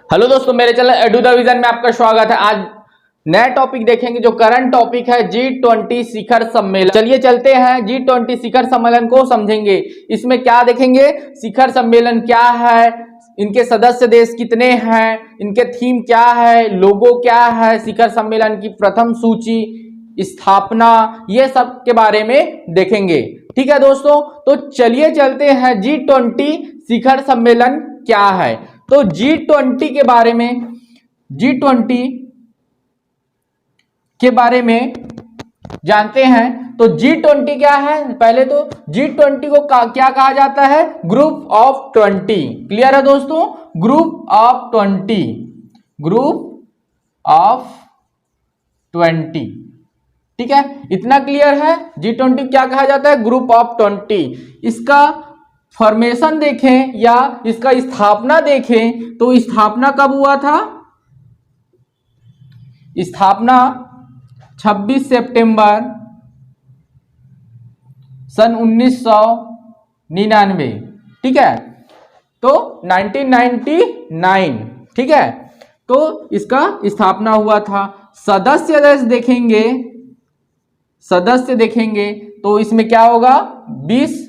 Hello दोस्तों, मेरे channel edu the vision में आपका स्वागत है। आज नया टॉपिक देखेंगे जो करंट टॉपिक है G20 शिखर सम्मेलन। चलिए चलते हैं G20 शिखर सम्मेलन को समझेंगे। इसमें क्या देखेंगे, शिखर सम्मेलन क्या है, इनके सदस्य देश कितने हैं, इनके थीम क्या है, लोगो क्या है, शिखर सम्मेलन की प्रथम सूची, स्थापना, ये सब के बारे में देखेंगे। ठीक है दोस्तों, तो चलिए चलते हैं G20 शिखर सम्मेलन क्या है। तो G20 के बारे में जानते हैं। तो G20 क्या है, पहले तो G20 को क्या कहा जाता है, ग्रुप ऑफ 20। क्लियर है दोस्तों, ग्रुप ऑफ 20। ठीक है, इतना क्लियर है। G20 क्या कहा जाता है, ग्रुप ऑफ 20। इसका फॉर्मेशन देखें या इसका स्थापना देखें तो स्थापना कब हुआ था, स्थापना 26 सितंबर सन 1999। ठीक है, तो 1999। ठीक है, तो इसका स्थापना हुआ था। सदस्य देखेंगे तो इसमें क्या होगा, 20।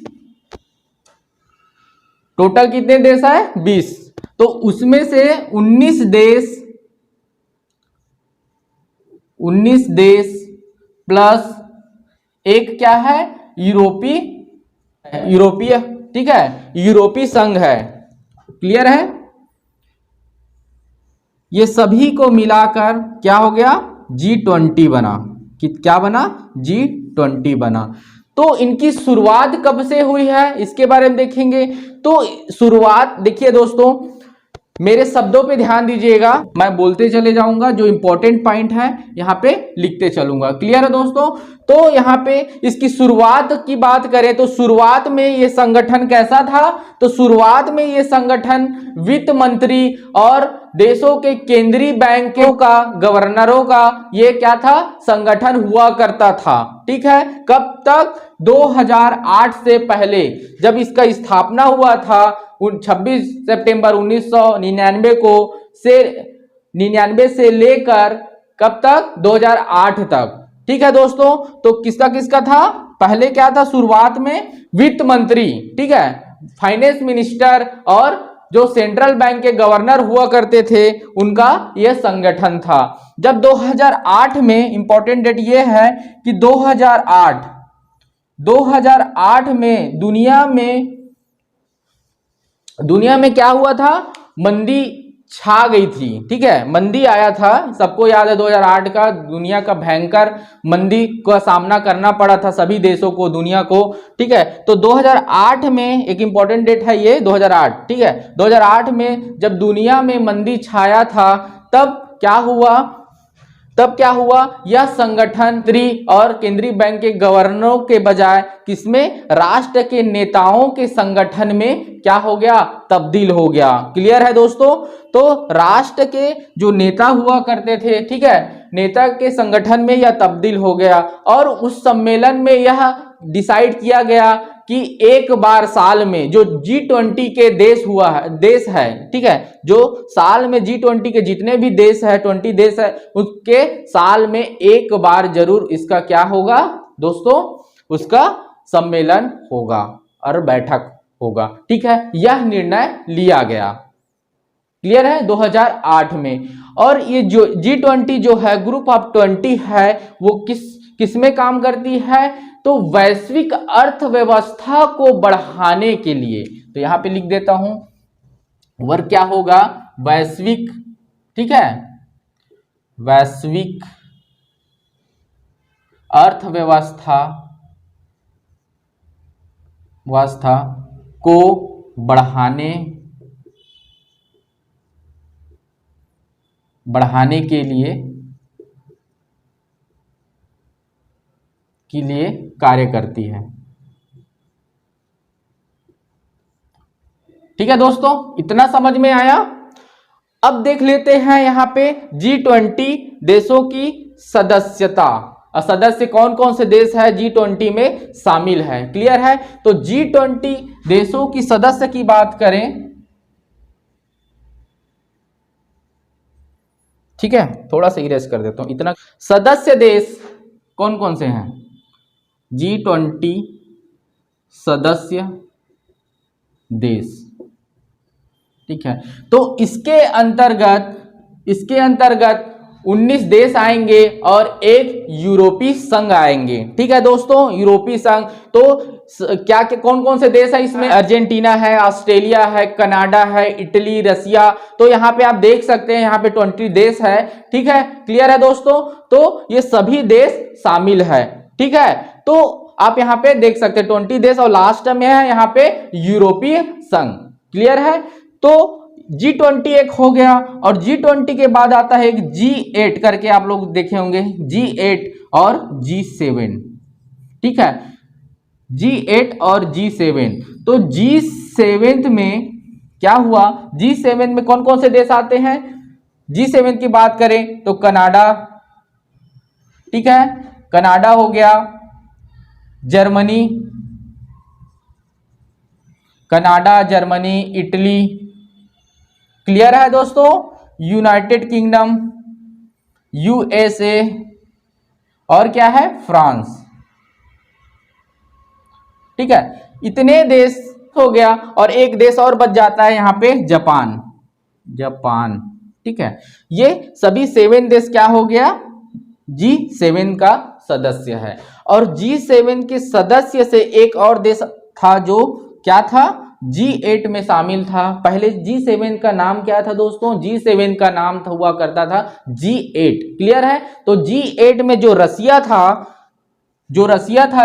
टोटल कितने देश है, 20। तो उसमें से 19 देश प्लस एक क्या है, यूरोपीय। ठीक है, यूरोपीय संघ है। क्लियर है, ये सभी को मिलाकर क्या हो गया, G20 बना। क्या बना, G20 बना। तो इनकी शुरुआत कब से हुई है इसके बारे में देखेंगे। तो शुरुआत देखिए दोस्तों, मेरे शब्दों पे ध्यान दीजिएगा, मैं बोलते चले जाऊंगा, जो इंपॉर्टेंट पॉइंट है यहाँ पे लिखते चलूंगा। क्लियर है दोस्तों, तो यहाँ पे इसकी शुरुआत की बात करें तो शुरुआत में ये संगठन कैसा था, तो शुरुआत में ये संगठन वित्त मंत्री और देशों के केंद्रीय बैंकों का, गवर्नरों का ये क्या था, संगठन हुआ करता था। ठीक है, कब तक, 2008 से पहले जब इसका स्थापना हुआ था 26 सितंबर 1999 को, से 99 से लेकर कब तक, 2008 तक। ठीक है दोस्तों, तो किसका था, पहले क्या था, शुरुआत में वित्त मंत्री, ठीक है, फाइनेंस मिनिस्टर और जो सेंट्रल बैंक के गवर्नर हुआ करते थे उनका यह संगठन था। जब 2008 में, इंपॉर्टेंट डेट यह है कि 2008 में दुनिया में क्या हुआ था, मंदी छा गई थी। ठीक है, मंदी आया था, सबको याद है 2008 का, दुनिया का भयंकर मंदी का सामना करना पड़ा था सभी देशों को, दुनिया को। ठीक है, तो 2008 में एक इंपॉर्टेंट डेट है ये, 2008। ठीक है, 2008 में जब दुनिया में मंदी छाया था तब क्या हुआ, यह संगठन और केंद्रीय बैंक के गवर्नरों के बजाय किसमें, राष्ट्र के नेताओं के संगठन में क्या हो गया, तब्दील हो गया। क्लियर है दोस्तों, तो राष्ट्र के जो नेता हुआ करते थे, ठीक है, नेता के संगठन में यह तब्दील हो गया। और उस सम्मेलन में यह डिसाइड किया गया कि एक बार साल में जो G20 के देश है, ठीक है, जो साल में G20 के जितने भी देश है, 20 देश है, उसके साल में एक बार जरूर इसका क्या होगा दोस्तों, उसका सम्मेलन होगा और बैठक होगा। ठीक है, यह निर्णय लिया गया। क्लियर है, 2008 में। और ये जो G20 जो है, ग्रुप ऑफ 20 है, वो किस में काम करती है, तो वैश्विक अर्थव्यवस्था को बढ़ाने के लिए। तो यहां पे लिख देता हूं, वर्क क्या होगा, वैश्विक, ठीक है, वैश्विक अर्थव्यवस्था को बढ़ाने के लिए कार्य करती है। ठीक है दोस्तों, इतना समझ में आया। अब देख लेते हैं यहाँ पे G20 देशों की सदस्यता, सदस्य कौन कौन से देश है G20 में शामिल है। क्लियर है, तो G20 देशों की सदस्य की बात करें ठीक है, थोड़ा सा इरेज कर देता हूं इतना। सदस्य देश कौन कौन से हैं? G20 सदस्य देश, ठीक है। तो इसके अंतर्गत 19 देश आएंगे और एक यूरोपीय संघ आएंगे, ठीक है दोस्तों, यूरोपीय संघ। तो क्या कौन कौन से देश है इसमें? अर्जेंटीना है, ऑस्ट्रेलिया है, कनाडा है, इटली, रसिया। तो यहाँ पे आप देख सकते हैं, यहाँ पे 20 देश है, ठीक है। क्लियर है दोस्तों? तो ये सभी देश शामिल है, ठीक है। तो आप यहाँ पे देख सकते हैं 20 देश और लास्ट में है यहाँ पे यूरोपीय संघ। क्लियर है? तो G20 एक हो गया और G20 के बाद आता है एक G8 करके, आप लोग देखे होंगे, G8 और G7, ठीक है। G8 और G7। तो G7 में क्या हुआ? G7 में कौन कौन से देश आते हैं? G7 की बात करें तो कनाडा, ठीक है, कनाडा हो गया, Germany, Canada, Germany, Italy. Clear है दोस्तों? यूनाइटेड किंगडम, यूएसए और क्या है? फ्रांस, ठीक है। इतने देश हो गया और एक देश और बच जाता है यहाँ पे, जापान, ठीक है। ये सभी 7 देश क्या हो गया? G7 का सदस्य है। और G7 के सदस्य से एक और देश था जो क्या था? G8 में शामिल था। पहले G7 का नाम क्या था दोस्तों? G7 का नाम हुआ करता था G8। क्लियर है? तो G8 में जो रसिया था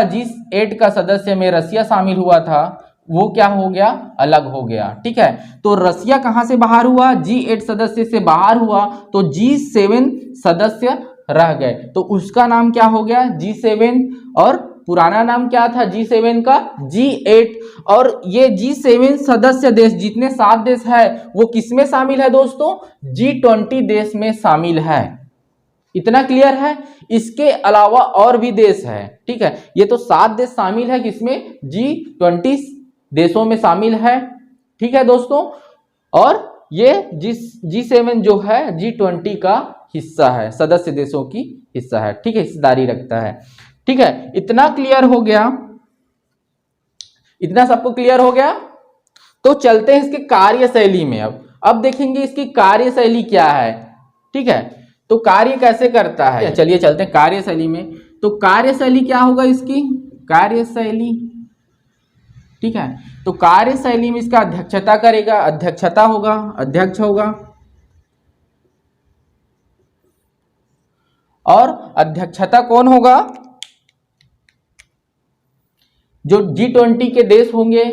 G8 का सदस्य में रसिया शामिल हुआ था, वो क्या हो गया? अलग हो गया, ठीक है। तो रसिया कहां से बाहर हुआ? G8 सदस्य से बाहर हुआ, तो G7 सदस्य रह गए, तो उसका नाम क्या हो गया? G7। और पुराना नाम क्या था G7 का? G8। और ये G7 सदस्य देश जितने 7 देश है वो किसमें शामिल है दोस्तों? G20 देश में शामिल है। इतना क्लियर है? इसके अलावा और भी देश है, ठीक है। ये तो 7 देश शामिल है किसमें? G20 देशों में शामिल है, ठीक है दोस्तों। और ये G7 जो है G20 का हिस्सा है, सदस्य देशों की हिस्सा है, ठीक है, हिस्सेदारी रखता है, ठीक है। इतना क्लियर हो गया? इतना सबको क्लियर हो गया? तो चलते हैं इसकी कार्यशैली में। अब देखेंगे इसकी कार्यशैली क्या है, ठीक है। तो कार्य कैसे करता है, चलिए चलते हैं कार्यशैली में। तो कार्यशैली क्या होगा इसकी? कार्यशैली, ठीक है। तो कार्यशैली में इसका अध्यक्षता करेगा, अध्यक्ष होगा। और अध्यक्षता कौन होगा? जो G20 के देश होंगे,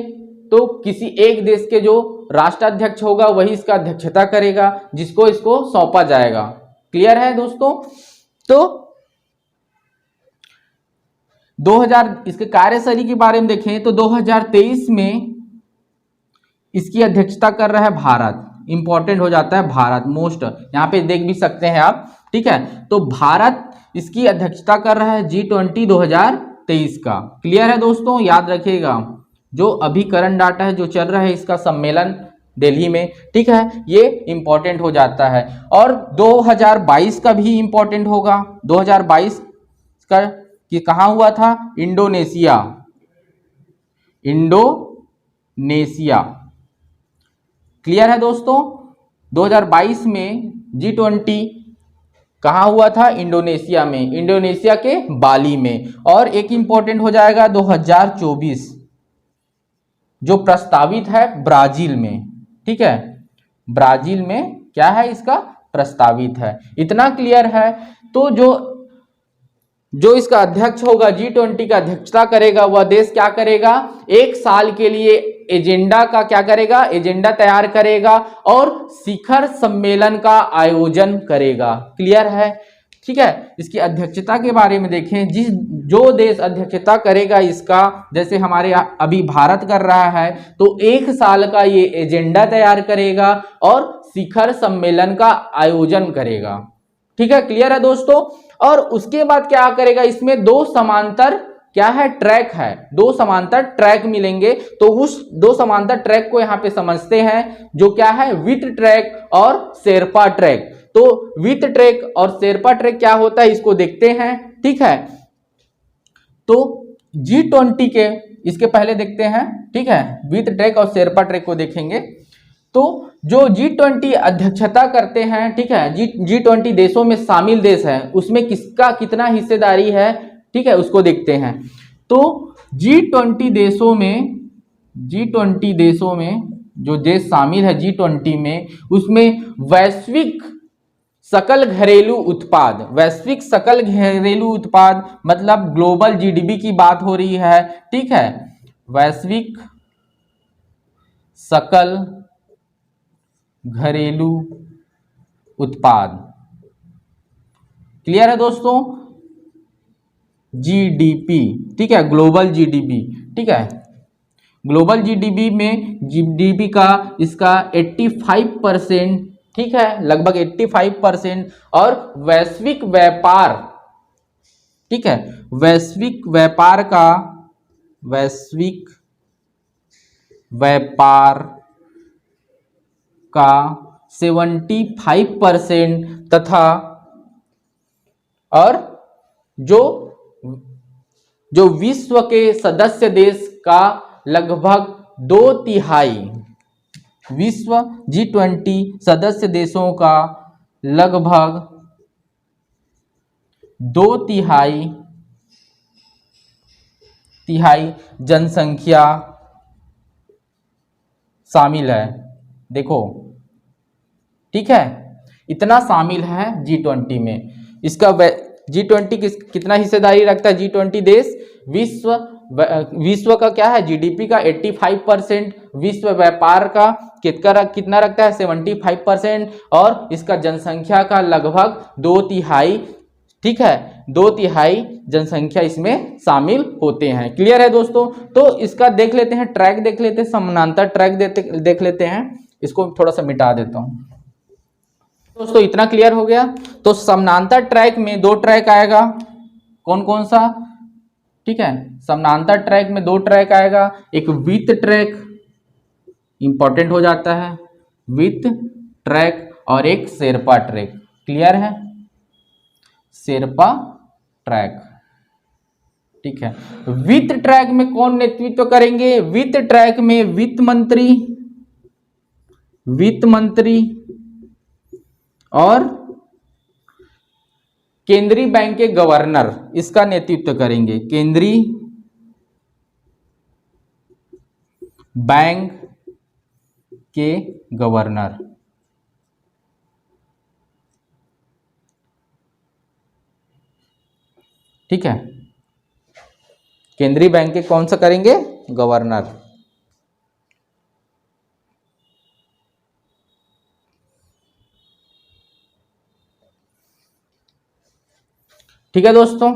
तो किसी एक देश के जो राष्ट्राध्यक्ष होगा वही इसका अध्यक्षता करेगा, जिसको इसको सौंपा जाएगा। क्लियर है दोस्तों? तो 2000 इसके कार्यशैली के बारे में देखें तो 2023 में इसकी अध्यक्षता कर रहा है भारत। इंपॉर्टेंट हो जाता है भारत, मोस्ट, यहां पे देख भी सकते हैं आप, ठीक है। तो भारत इसकी अध्यक्षता कर रहा है G20 2023 का। क्लियर है दोस्तों? याद रखिएगा, जो अभी करंट डाटा है जो चल रहा है इसका सम्मेलन दिल्ली में, ठीक है, ये इंपॉर्टेंट हो जाता है। और 2022 का भी इंपॉर्टेंट होगा। 2022 का कि कहाँ हुआ था? इंडोनेशिया। क्लियर है दोस्तों? 2022 में G20 कहाँ हुआ था? इंडोनेशिया में, इंडोनेशिया के बाली में। और एक इंपॉर्टेंट हो जाएगा 2024 जो प्रस्तावित है ब्राजील में, ठीक है, ब्राजील में क्या है इसका? प्रस्तावित है। इतना क्लियर है? तो जो इसका अध्यक्ष होगा, G20 का अध्यक्षता करेगा, वह देश क्या करेगा? 1 साल के लिए एजेंडा का क्या करेगा? एजेंडा तैयार करेगा और शिखर सम्मेलन का आयोजन करेगा। क्लियर है? ठीक है। इसकी अध्यक्षता के बारे में देखें, जो देश अध्यक्षता करेगा इसका, जैसे हमारे अभी भारत कर रहा है, तो 1 साल का ये एजेंडा तैयार करेगा और शिखर सम्मेलन का आयोजन करेगा। ठीक है, क्लियर है दोस्तों? और उसके बाद क्या करेगा? इसमें 2 समांतर क्या है? ट्रैक है, 2 समांतर ट्रैक मिलेंगे। तो उस 2 समांतर ट्रैक को यहाँ पे समझते हैं, जो क्या है? विट ट्रैक और शेरपा ट्रैक। तो विथ ट्रैक और शेरपा ट्रैक क्या होता है इसको देखते हैं, ठीक है। तो G20 के इसके पहले देखते हैं, ठीक है, विथ ट्रैक और शेरपा ट्रैक को देखेंगे। तो जो G20 अध्यक्षता करते हैं, ठीक है, G20 देशों में शामिल देश है, उसमें किसका कितना हिस्सेदारी है, ठीक है, उसको देखते हैं। तो G20 देशों में जो देश शामिल है G20 में, उसमें वैश्विक सकल घरेलू उत्पाद मतलब ग्लोबल जीडीपी की बात हो रही है, ठीक है, वैश्विक सकल घरेलू उत्पाद, क्लियर है दोस्तों, जीडीपी, ठीक है, ग्लोबल जीडीपी, ठीक है, ग्लोबल जीडीपी में जीडीपी का इसका 85%, ठीक है, लगभग 85%, और वैश्विक व्यापार, ठीक है, वैश्विक व्यापार का 75% तथा और जो विश्व के सदस्य देश का लगभग 2/3, विश्व G20 सदस्य देशों का लगभग 2/3 जनसंख्या शामिल है, देखो, ठीक है, इतना शामिल है G20 में। इसका G20 कितना हिस्सेदारी रखता है G20 देश, विश्व का क्या है जीडीपी का 85%, विश्व व्यापार का कितना रखता है 75%, और इसका जनसंख्या का लगभग 2/3, ठीक है, 2/3 जनसंख्या इसमें शामिल होते हैं। क्लियर है दोस्तों। तो इसका देख लेते हैं, ट्रैक देख लेते हैं, समानांतर ट्रैक देख लेते हैं। इसको थोड़ा सा मिटा देता हूं दोस्तों, इतना क्लियर हो गया। तो समानांतर ट्रैक में 2 ट्रैक आएगा, कौन कौन सा, ठीक है, समानांतर ट्रैक में 2 ट्रैक आएगा, एक विथ ट्रैक इंपॉर्टेंट हो जाता है, विथ ट्रैक, और एक शेरपा ट्रैक। क्लियर है, शेरपा ट्रैक, ठीक है। वित्त ट्रैक में कौन नेतृत्व करेंगे, वित्त ट्रैक में वित्त मंत्री और केंद्रीय बैंक के गवर्नर इसका नेतृत्व करेंगे, केंद्रीय बैंक के गवर्नर, ठीक है, केंद्रीय बैंक के कौन सा करेंगे, गवर्नर। ठीक है दोस्तों,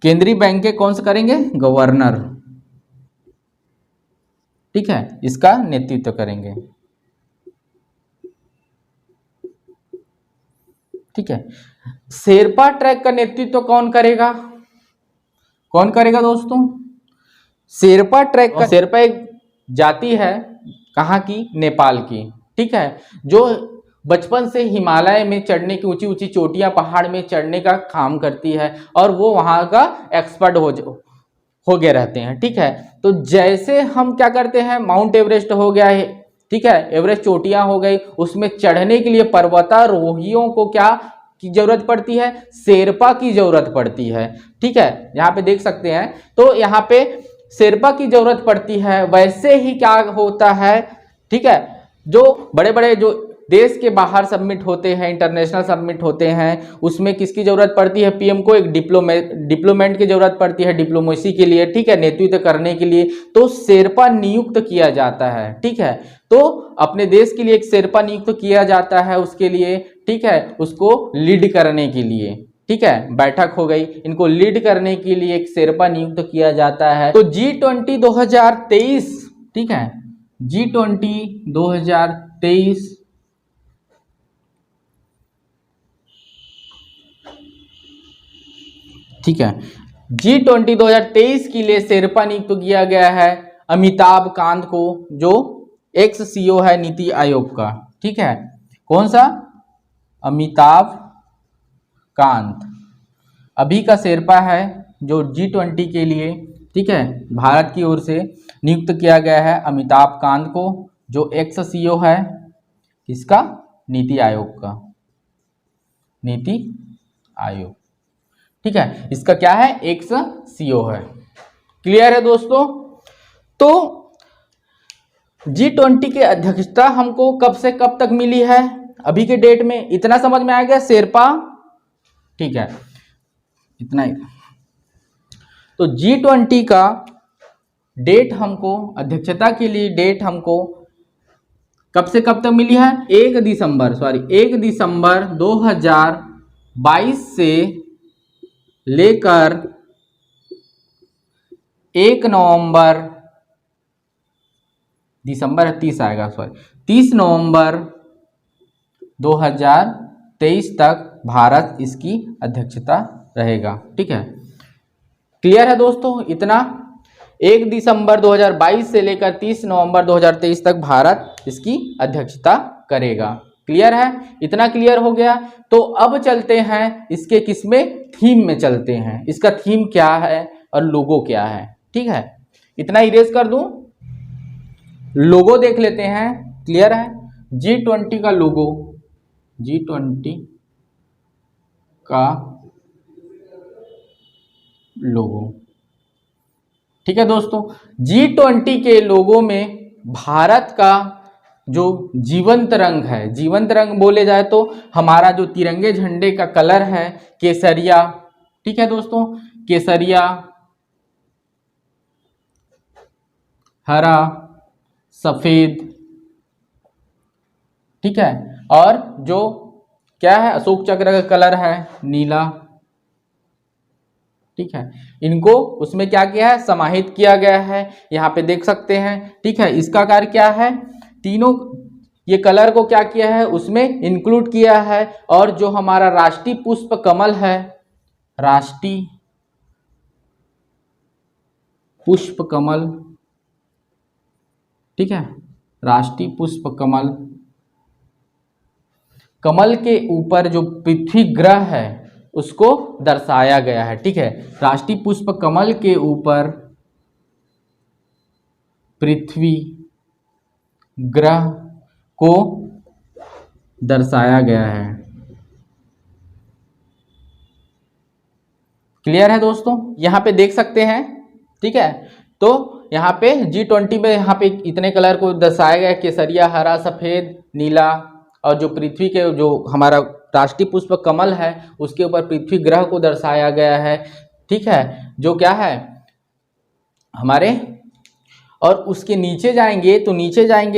केंद्रीय बैंक के कौन सा करेंगे, गवर्नर, ठीक है, इसका नेतृत्व करेंगे, ठीक है। शेरपा ट्रैक का नेतृत्व कौन करेगा दोस्तों, शेरपा ट्रैक का, शेरपा एक जाति है, कहाँ की, नेपाल की, ठीक है, जो बचपन से हिमालय में चढ़ने की, ऊंची ऊंची चोटियां पहाड़ में चढ़ने का काम करती है, और वो वहां का एक्सपर्ट हो गए रहते हैं, ठीक है। तो जैसे हम क्या करते हैं, माउंट एवरेस्ट हो गया है, ठीक है, एवरेस्ट चोटियां हो गई, उसमें चढ़ने के लिए पर्वतारोहियों को क्या की जरूरत पड़ती है, शेरपा की जरूरत पड़ती है, ठीक है, यहाँ पे देख सकते हैं। तो यहाँ पे शेरपा की जरूरत पड़ती है। वैसे ही क्या होता है, ठीक है, जो बड़े बड़े जो देश के बाहर सबमिट होते हैं, इंटरनेशनल सबमिट होते हैं, उसमें किसकी जरूरत पड़ती है, पीएम को एक डिप्लोमेट की जरूरत पड़ती है डिप्लोमेसी के लिए, ठीक है, नेतृत्व करने के लिए। तो शेरपा नियुक्त किया जाता है, ठीक है, तो अपने देश के लिए एक शेरपा नियुक्त किया जाता है उसके लिए, ठीक है, उसको लीड करने के लिए, ठीक है, बैठक हो गई, इनको लीड करने के लिए एक शेरपा नियुक्त किया जाता है। तो G20 2023, ठीक है, G20 2023 ठीक है, G20 2023 के लिए शेरपा नियुक्त किया गया है अमिताभ कांत को, जो एक्स सीईओ है नीति आयोग का, ठीक है, कौन सा, अमिताभ कांत अभी का शेरपा है जो G20 के लिए, ठीक है, भारत की ओर से नियुक्त किया गया है अमिताभ कांत को, जो एक्स सीईओ है इसका, नीति आयोग का, नीति आयोग, ठीक है, इसका क्या है, एक्स सीईओ है। क्लियर है दोस्तों। तो G20 की अध्यक्षता हमको कब से कब तक मिली है, अभी के डेट में, इतना समझ में आ गया शेरपा, ठीक है, इतना ही। तो G20 का डेट हमको, अध्यक्षता के लिए डेट हमको कब से कब तक मिली है, 1 दिसंबर 2022 से लेकर 1 नवंबर, दिसंबर 30 आएगा, 30 नवंबर 2023 तक भारत इसकी अध्यक्षता रहेगा, ठीक है। क्लियर है दोस्तों, इतना 1 दिसंबर 2022 से लेकर 30 नवंबर 2023 तक भारत इसकी अध्यक्षता करेगा। क्लियर है, इतना क्लियर हो गया। तो अब चलते हैं इसके किसमें, थीम में चलते हैं, इसका थीम क्या है और लोगो क्या है, ठीक है। इतना इरेज कर दूं, लोगो देख लेते हैं। क्लियर है, G20 का लोगो, G20 का लोगो, ठीक है दोस्तों। G20 के लोगो में भारत का जो जीवंत रंग है, जीवंत रंग बोले जाए तो हमारा जो तिरंगे झंडे का कलर है केसरिया, ठीक है दोस्तों, केसरिया, हरा, सफेद, ठीक है, और जो क्या है अशोक चक्र का कलर है नीला, ठीक है। इनको उसमें क्या किया है, समाहित किया गया है, यहाँ पे देख सकते हैं, ठीक है। इसका कार्य क्या है, तीनों ये कलर को क्या किया है, उसमें इंक्लूड किया है। और जो हमारा राष्ट्रीय पुष्प कमल है, राष्ट्रीय पुष्प कमल, ठीक है, राष्ट्रीय पुष्प कमल, कमल के ऊपर जो पृथ्वी ग्रह है उसको दर्शाया गया है, ठीक है। राष्ट्रीय पुष्प कमल के ऊपर पृथ्वी ग्रह को दर्शाया गया है। क्लियर है दोस्तों, यहां पे देख सकते हैं, ठीक है। तो यहाँ पे G20 में यहाँ पे इतने कलर को दर्शाया गया है, केसरिया, हरा, सफेद, नीला, और जो पृथ्वी के जो हमारा राष्ट्रीय पुष्प कमल है उसके ऊपर पृथ्वी ग्रह को दर्शाया गया है, ठीक है, जो क्या है हमारे। और उसके नीचे जाएंगे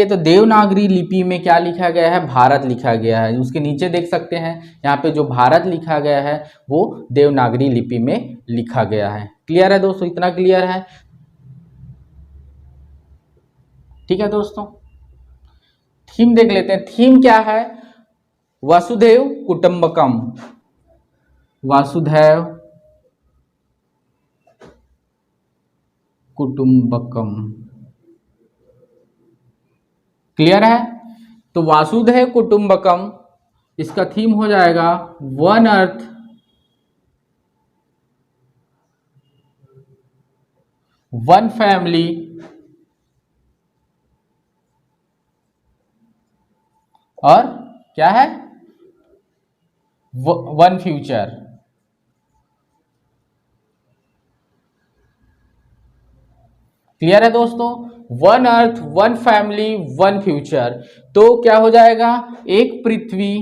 तो देवनागरी लिपि में क्या लिखा गया है, भारत लिखा गया है। उसके नीचे देख सकते हैं यहाँ पे जो भारत लिखा गया है वो देवनागरी लिपि में लिखा गया है। क्लियर है दोस्तों, इतना क्लियर है, ठीक है दोस्तों। थीम देख लेते हैं, थीम क्या है, वसुधैव कुटुंबकम, वासुधैव कुटुंबकम। क्लियर है, तो वासुधैव कुटुंबकम इसका थीम हो जाएगा वन अर्थ वन फैमिली और क्या है वन फ्यूचर। क्लियर है दोस्तों, one earth one family one future. तो क्या हो जाएगा, एक पृथ्वी,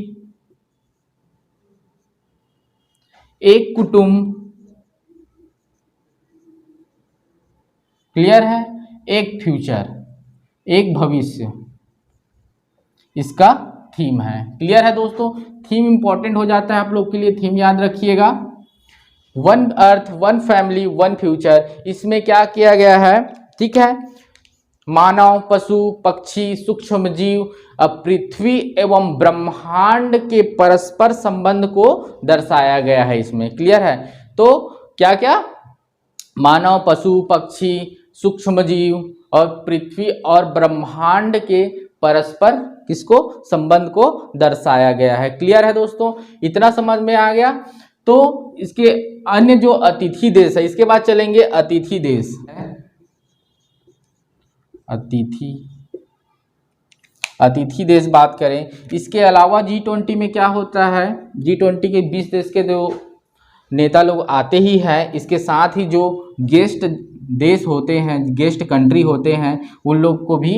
एक कुटुंब, क्लियर है, एक फ्यूचर, एक भविष्य, इसका थीम है। क्लियर है दोस्तों, थीम इंपॉर्टेंट हो जाता है आप लोग के लिए, थीम याद रखिएगा। One earth one family one future, इसमें क्या किया गया है, ठीक है, मानव, पशु, पक्षी, सूक्ष्म जीव, पृथ्वी एवं ब्रह्मांड के परस्पर संबंध को दर्शाया गया है इसमें। क्लियर है, तो क्या क्या, मानव, पशु, पक्षी, सूक्ष्म जीव और पृथ्वी और ब्रह्मांड के परस्पर किसको, संबंध को दर्शाया गया है। क्लियर है दोस्तों, इतना समझ में आ गया। तो इसके अन्य जो अतिथि देश है, इसके बाद चलेंगे अतिथि देश। अतिथि देश बात करें, इसके अलावा G20 में क्या होता है, G20 के 20 देश के जो नेता लोग आते ही हैं, इसके साथ ही जो गेस्ट देश होते हैं, गेस्ट कंट्री होते हैं, उन लोग को भी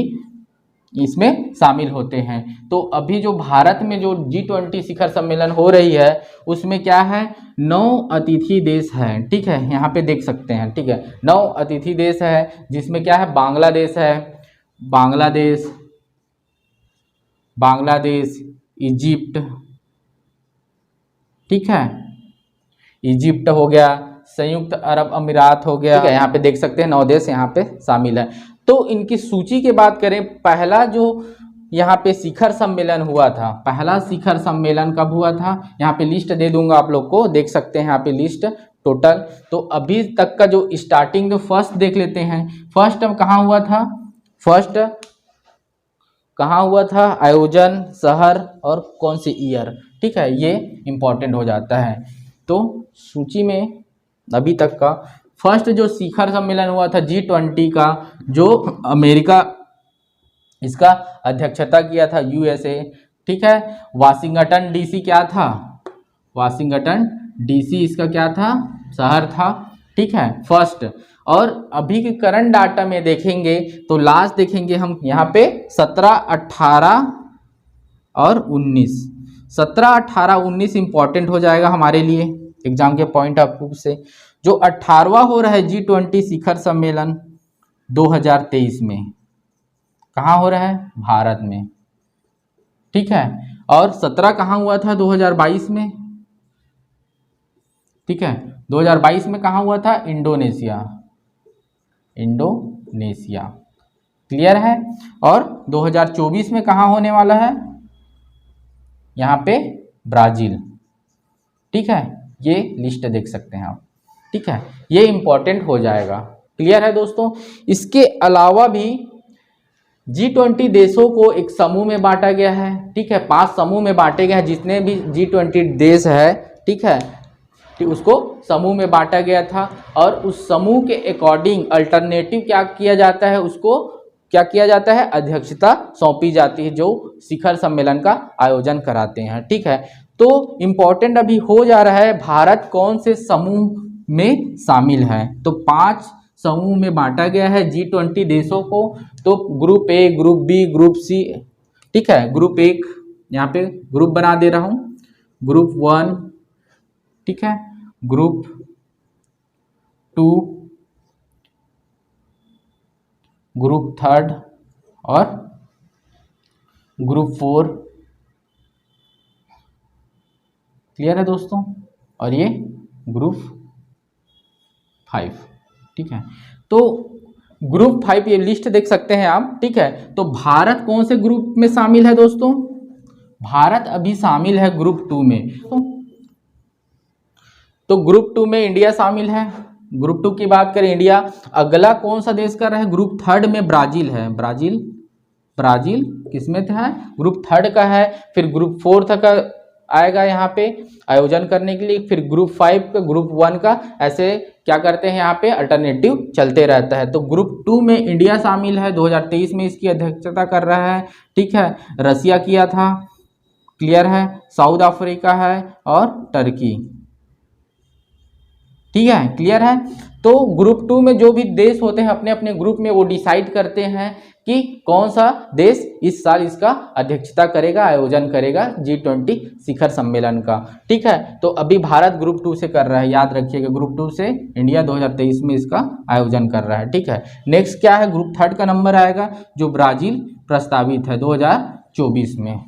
इसमें शामिल होते हैं। तो अभी जो भारत में जो G20 शिखर सम्मेलन हो रही है, उसमें क्या है, 9 अतिथि देश हैं। ठीक है, यहाँ पे देख सकते हैं। ठीक है, 9 अतिथि देश है, जिसमें क्या है, बांग्लादेश है, बांग्लादेश, इजिप्ट, ठीक है, इजिप्ट हो गया, संयुक्त अरब अमीरात हो गया। ठीक है, यहाँ पे देख सकते हैं 9 देश यहाँ पे शामिल है। तो इनकी सूची की बात करें, पहला जो यहाँ पे शिखर सम्मेलन हुआ था, पहला शिखर सम्मेलन कब हुआ था, यहाँ पे लिस्ट दे दूंगा आप लोग को, देख सकते हैं यहाँ पे लिस्ट टोटल। तो अभी तक का जो स्टार्टिंग जो फर्स्ट देख लेते हैं, फर्स्ट कहाँ हुआ था, फर्स्ट कहाँ हुआ था, आयोजन, शहर और कौन सी ईयर। ठीक है, ये इंपॉर्टेंट हो जाता है। तो सूची में अभी तक का फर्स्ट जो शिखर सम्मेलन हुआ था G20 का, जो अमेरिका इसका अध्यक्षता किया था, USA। ठीक है, वाशिंगटन DC क्या था, वाशिंगटन DC इसका क्या था, शहर था। ठीक है, फर्स्ट। और अभी के करंट डाटा में देखेंगे तो लास्ट देखेंगे हम यहाँ पे 17, 18 और 19, 17, 18, 19 इंपॉर्टेंट हो जाएगा हमारे लिए एग्जाम के पॉइंट ऑफ व्यू से। जो 18वां हो रहा है G20 शिखर सम्मेलन 2023 में, कहाँ हो रहा है, भारत में। ठीक है, और 17 कहाँ हुआ था, 2022 में। ठीक है, 2022 में कहाँ हुआ था, इंडोनेशिया। क्लियर है। और 2024 में कहाँ होने वाला है, यहाँ पे ब्राजील। ठीक है, ये लिस्ट देख सकते हैं आप। ठीक है, ये इंपॉर्टेंट हो जाएगा। क्लियर है दोस्तों। इसके अलावा भी G20 देशों को एक समूह में बांटा गया है। ठीक है, 5 समूह में बांटे गए हैं, जितने भी G20 देश है। ठीक है, उसको समूह में बांटा गया था, और उस समूह के अकॉर्डिंग अल्टरनेटिव क्या किया जाता है, उसको क्या किया जाता है, अध्यक्षता सौंपी जाती है, जो शिखर सम्मेलन का आयोजन कराते हैं। ठीक है, तो इम्पोर्टेंट अभी हो जा रहा है, भारत कौन से समूह में शामिल है। तो 5 समूह में बांटा गया है G20 देशों को। तो group A, group B, group C। ठीक है, ग्रुप 1 यहाँ पे ग्रुप बना दे रहा हूँ, ग्रुप 1, ठीक है, ग्रुप 2, ग्रुप 3 और ग्रुप 4। क्लियर है दोस्तों। और ये ग्रुप 5। ठीक है, तो ग्रुप 5 ये लिस्ट देख सकते हैं आप। ठीक है, तो भारत कौन से ग्रुप में शामिल है दोस्तों, भारत अभी शामिल है ग्रुप 2 में। तो ग्रुप 2 में इंडिया शामिल है। ग्रुप 2 की बात करें, इंडिया। अगला कौन सा देश कर रहा है, ग्रुप 3 में ब्राजील है। ब्राजील किसमें है, ग्रुप 3 का है। फिर ग्रुप 4 का आएगा यहाँ पे आयोजन करने के लिए। फिर ग्रुप 5 का, ग्रुप 1 का, ऐसे क्या करते हैं यहाँ पे अल्टरनेटिव चलते रहता है। तो ग्रुप 2 में इंडिया शामिल है, 2023 में इसकी अध्यक्षता कर रहा है। ठीक है, रसिया किया था। क्लियर है, साउथ अफ्रीका है और टर्की। ठीक है, क्लियर है। तो ग्रुप 2 में जो भी देश होते हैं अपने अपने ग्रुप में, वो डिसाइड करते हैं कि कौन सा देश इस साल इसका अध्यक्षता करेगा, आयोजन करेगा G20 शिखर सम्मेलन का। ठीक है, तो अभी भारत ग्रुप 2 से कर रहा है, याद रखिएगा, ग्रुप 2 से इंडिया 2023 में इसका आयोजन कर रहा है। ठीक है, नेक्स्ट क्या है, ग्रुप 3 का नंबर आएगा, जो ब्राजील प्रस्तावित है 2024 में।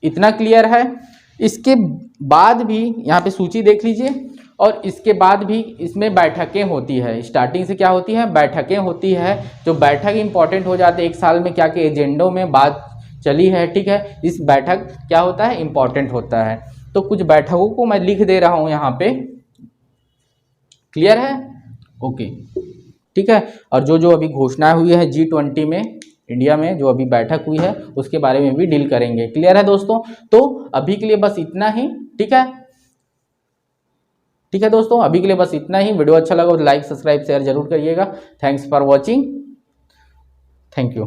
इतना क्लियर है। इसके बाद भी यहाँ पे सूची देख लीजिए, और इसके बाद भी इसमें बैठकें होती है। स्टार्टिंग से क्या होती है, बैठकें होती है। जो बैठक इंपॉर्टेंट हो जाते हैं, एक साल में क्या के एजेंडों में बात चली है। ठीक है, इस बैठक क्या होता है, इंपॉर्टेंट होता है। तो कुछ बैठकों को मैं लिख दे रहा हूँ यहाँ पे। क्लियर है, ओके। ठीक है, और जो जो अभी घोषणा हुई है G20 में इंडिया में जो अभी बैठक हुई है उसके बारे में भी डील करेंगे। क्लियर है दोस्तों? तो अभी के लिए बस इतना ही। ठीक है, ठीक है दोस्तों, अभी के लिए बस इतना ही। वीडियो अच्छा लगा तो लाइक, सब्सक्राइब, शेयर जरूर करिएगा। Thanks for watching, thank you.